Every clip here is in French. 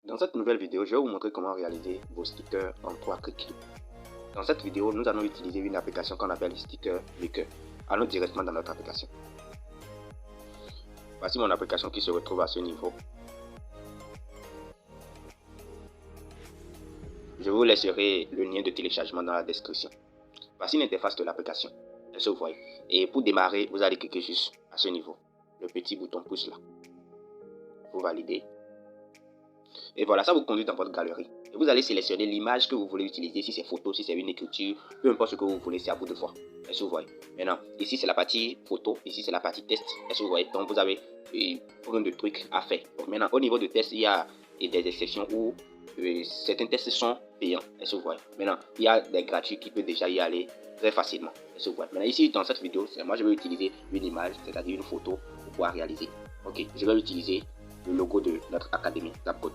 Dans cette nouvelle vidéo, je vais vous montrer comment réaliser vos stickers en 3 clics. Dans cette vidéo, nous allons utiliser une application qu'on appelle Sticker Maker. Allons directement dans notre application. Voici mon application qui se retrouve à ce niveau. Je vous laisserai le lien de téléchargement dans la description. Voici l'interface de l'application. Elle se voit. Et pour démarrer, vous allez cliquer juste à ce niveau. Le petit bouton pouce là. Vous validez. Et voilà, ça vous conduit dans votre galerie. Et vous allez sélectionner l'image que vous voulez utiliser, si c'est photo, si c'est une écriture, peu importe ce que vous voulez, c'est à vous de voir. Est-ce que vous voyez? Maintenant, ici c'est la partie photo, ici c'est la partie test. Est-ce que vous voyez? Donc vous avez plein de trucs à faire. Donc maintenant, au niveau de test, il y a des exceptions où certains tests sont payants. Est-ce que vous voyez? Maintenant, il y a des gratuits qui peuvent déjà y aller très facilement. Est-ce que vous voyez? Maintenant, ici dans cette vidéo, moi je vais utiliser une image, c'est-à-dire une photo pour pouvoir réaliser. Ok, je vais utiliser le logo de notre académie Tapcode.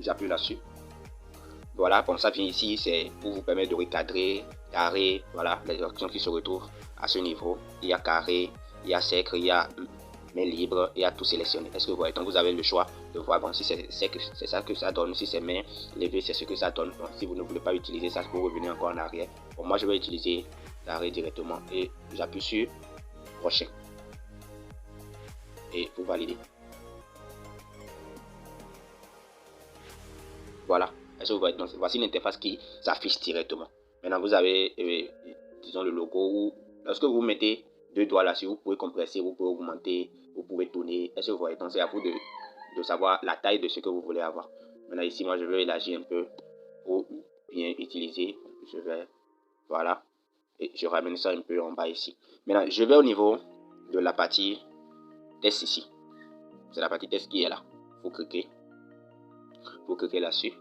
J'appuie là-dessus. Voilà, comme ça vient ici, c'est pour vous permettre de recadrer, carré, voilà, les options qui se retrouvent à ce niveau. Il y a carré, il y a cercle, il y a main libre, il y a tout sélectionné. Est-ce que vous voyez? Donc vous avez le choix de voir, bon, si c'est ça que ça donne, si c'est main levée, c'est ce que ça donne. Donc, si vous ne voulez pas utiliser ça, vous revenez encore en arrière. Bon, moi je vais utiliser carré directement et j'appuie sur prochain. Et vous validez. Voilà, est-ce que vous voyez? Donc, voici l'interface qui s'affiche directement. Maintenant, vous avez, disons, le logo où, lorsque vous mettez deux doigts là-dessus, vous pouvez compresser, vous pouvez augmenter, vous pouvez tourner. Est-ce que vous voyez? Donc, c'est à vous de savoir la taille de ce que vous voulez avoir. Maintenant, ici, moi, je vais élargir un peu pour bien utiliser. Je vais, voilà, et je ramène ça un peu en bas ici. Maintenant, je vais au niveau de la partie test ici. C'est la partie test qui est là. Vous cliquez là-dessus.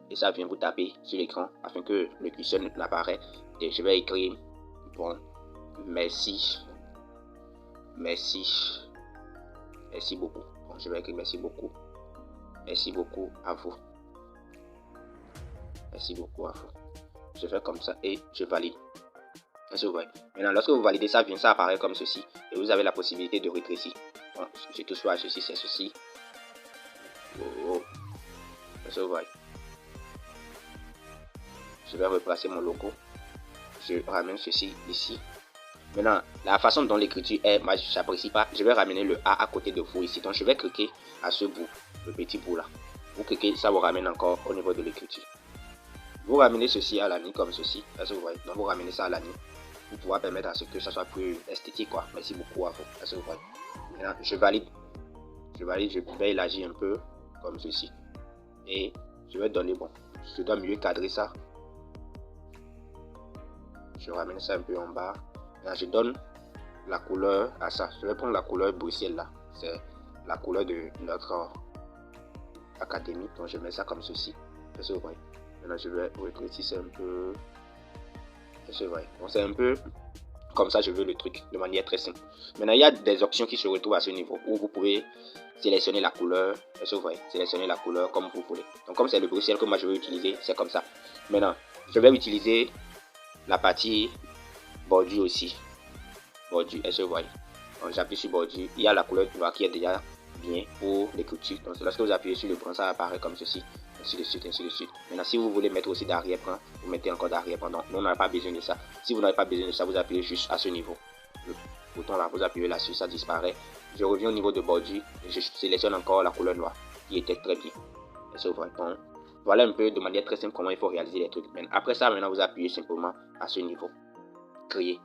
Et ça vient vous taper sur l'écran afin que le curseur n'apparaît. Et je vais écrire, bon, merci beaucoup. Bon, je vais écrire merci beaucoup à vous. Merci beaucoup à vous. Je fais comme ça et je valide. Est-ce que vous voyez? Maintenant, lorsque vous validez, ça apparaît comme ceci. Et vous avez la possibilité de rétrécir. Bon, je touche à ceci, c'est ceci. Oh. Est-ce que vous voyez? Je vais replacer mon logo. Je ramène ceci ici. Maintenant, la façon dont l'écriture est, moi je n'apprécie pas. Je vais ramener le A à côté de vous ici. Donc je vais cliquer à ce bout, le petit bout là. Vous cliquez, ça vous ramène encore au niveau de l'écriture. Vous ramenez ceci à la ligne comme ceci. Est-ce que vous voyez? Donc vous ramenez ça à la ligne pour pouvoir permettre à ce que ça soit plus esthétique quoi. Merci beaucoup à vous. Est-ce que vous voyez? Maintenant, je valide. Je vais élargir un peu comme ceci. Et je vais donner, bon, je dois mieux cadrer ça. Je ramène ça un peu en bas. Là, je donne la couleur à ça. Je vais prendre la couleur Bruxelles là. C'est la couleur de notre académie. Donc je mets ça comme ceci. Est-ce que vous voyez? Maintenant je vais rétrécir un peu. Est-ce que vous voyez? Donc c'est un peu comme ça je veux le truc de manière très simple. Maintenant il y a des options qui se retrouvent à ce niveau où vous pouvez sélectionner la couleur. Est-ce que vous voyez? Sélectionner la couleur comme vous voulez. Donc comme c'est le Bruxelles que moi je vais utiliser, c'est comme ça. Maintenant je vais utiliser la partie bordure aussi. Bordure, est-ce que vous voyez? J'appuie sur bordure, il y a la couleur noire qui est déjà bien pour l'écriture. Donc lorsque vous appuyez sur le blanc, ça apparaît comme ceci, ainsi de suite, ainsi de suite. Maintenant, si vous voulez mettre aussi d'arrière-plan, vous mettez encore d'arrière-plan. Donc nous n'avons pas besoin de ça. Si vous n'avez pas besoin de ça, vous appuyez juste à ce niveau. Le bouton là, vous appuyez là-dessus, ça disparaît. Je reviens au niveau de bordure et je sélectionne encore la couleur noire qui était très bien. Est-ce que vous voyez? Donc, voilà un peu de manière très simple comment il faut réaliser les trucs. Mais après ça, maintenant vous appuyez simplement à ce niveau. Créer.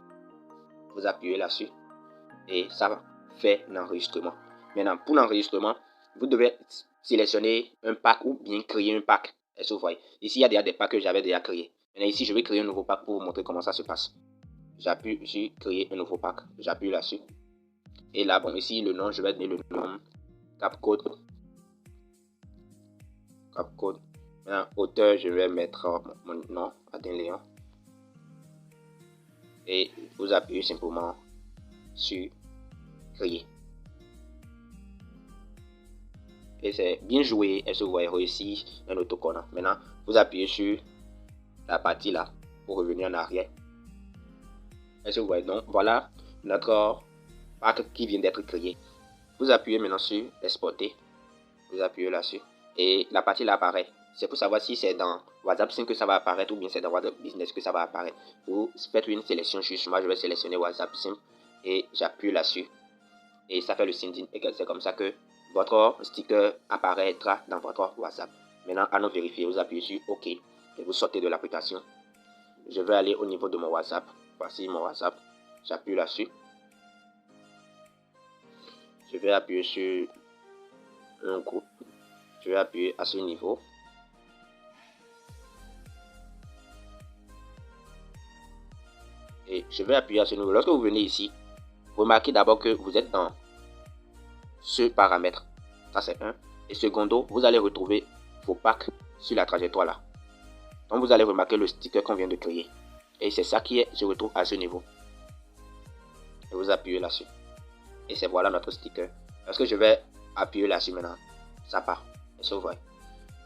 Vous appuyez là-dessus et ça fait l'enregistrement. Maintenant, pour l'enregistrement, vous devez sélectionner un pack ou bien créer un pack. Est-ce que vous voyez? Ici, il y a déjà des packs que j'avais déjà créés. Maintenant, ici, je vais créer un nouveau pack pour vous montrer comment ça se passe. J'appuie sur créer un nouveau pack. J'appuie là-dessus. Et là, bon, ici, le nom, je vais donner le nom Capcode. Capcode. Maintenant, auteur, je vais mettre mon nom, Adin Léon. Et vous appuyez simplement sur créer. Et c'est bien joué. Est-ce que vous voyez réussi un autocollant? Maintenant, vous appuyez sur la partie là pour revenir en arrière. Est-ce que vous voyez? Donc, voilà notre pack qui vient d'être créé. Vous appuyez maintenant sur exporter. Vous appuyez là-dessus. Et la partie là apparaît. C'est pour savoir si c'est dans WhatsApp Sync que ça va apparaître ou bien c'est dans WhatsApp Business que ça va apparaître. Vous faites une sélection juste. Moi, je vais sélectionner WhatsApp Sync et j'appuie là-dessus. Et ça fait le sign in. C'est comme ça que votre sticker apparaîtra dans votre WhatsApp. Maintenant, à nous vérifier, vous appuyez sur OK et vous sortez de l'application. Je vais aller au niveau de mon WhatsApp. Voici mon WhatsApp. J'appuie là-dessus. Je vais appuyer sur un groupe. Je vais appuyer à ce niveau. Et je vais appuyer à ce niveau. Lorsque vous venez ici, remarquez d'abord que vous êtes dans ce paramètre. Ça, c'est un. Et secondo, vous allez retrouver vos packs sur la trajectoire là. Donc, vous allez remarquer le sticker qu'on vient de créer. Et c'est ça qui se retrouve à ce niveau. Et vous appuyez là-dessus. Et c'est voilà notre sticker. Lorsque je vais appuyer là-dessus maintenant, ça part. Et ça, vous voyez.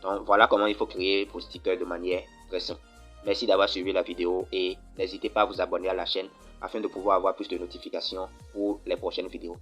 Donc, voilà comment il faut créer vos stickers de manière très simple. Merci d'avoir suivi la vidéo et n'hésitez pas à vous abonner à la chaîne afin de pouvoir avoir plus de notifications pour les prochaines vidéos.